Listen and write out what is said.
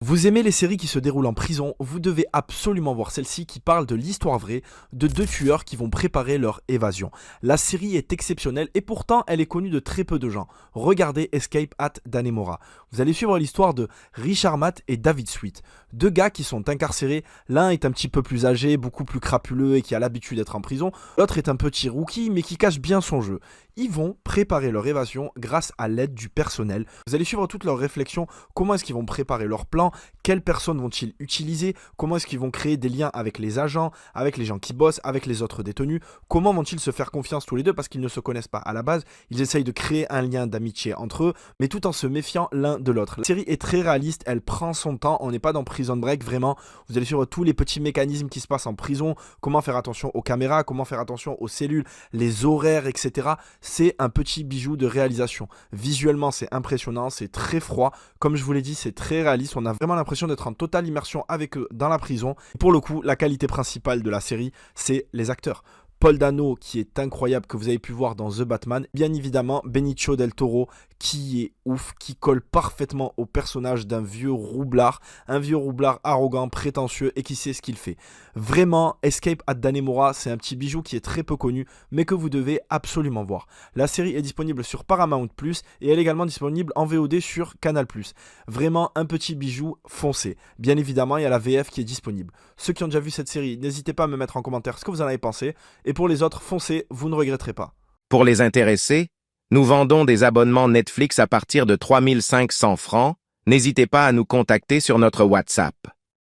Vous aimez les séries qui se déroulent en prison, vous devez absolument voir celle-ci qui parle de l'histoire vraie de deux tueurs qui vont préparer leur évasion. La série est exceptionnelle et pourtant elle est connue de très peu de gens. Regardez Escape at Dannemora. Vous allez suivre l'histoire de Richard Matt et David Sweet. Deux gars qui sont incarcérés, l'un est un petit peu plus âgé, beaucoup plus crapuleux et qui a l'habitude d'être en prison, l'autre est un petit rookie mais qui cache bien son jeu. Ils vont préparer leur évasion grâce à l'aide du personnel. Vous allez suivre toutes leurs réflexions, comment est-ce qu'ils vont préparer leur plan, quelles personnes vont-ils utiliser, comment est-ce qu'ils vont créer des liens avec les agents, avec les gens qui bossent, avec les autres détenus, comment vont-ils se faire confiance tous les deux parce qu'ils ne se connaissent pas à la base, ils essayent de créer un lien d'amitié entre eux, mais tout en se méfiant l'un de l'autre. La série est très réaliste, elle prend son temps, on n'est pas dans Prison Break, vraiment, vous allez suivre tous les petits mécanismes qui se passent en prison, comment faire attention aux caméras, comment faire attention aux cellules, les horaires, etc. C'est un petit bijou de réalisation. Visuellement, c'est impressionnant, c'est très froid, comme je vous l'ai dit, c'est très réaliste, on a vraiment l'impression d'être en totale immersion avec eux dans la prison. Pour le coup, la qualité principale de la série, c'est les acteurs. Paul Dano qui est incroyable, que vous avez pu voir dans The Batman. Bien évidemment, Benicio del Toro qui est ouf, qui colle parfaitement au personnage d'un vieux roublard. Un vieux roublard arrogant, prétentieux et qui sait ce qu'il fait. Vraiment, Escape at Dannemora, c'est un petit bijou qui est très peu connu, mais que vous devez absolument voir. La série est disponible sur Paramount+, et elle est également disponible en VOD sur Canal+. Vraiment un petit bijou foncé. Bien évidemment, il y a la VF qui est disponible. Ceux qui ont déjà vu cette série, n'hésitez pas à me mettre en commentaire ce que vous en avez pensé. Et pour les autres, foncez, vous ne regretterez pas. Pour les intéressés, nous vendons des abonnements Netflix à partir de 3 500 francs. N'hésitez pas à nous contacter sur notre WhatsApp.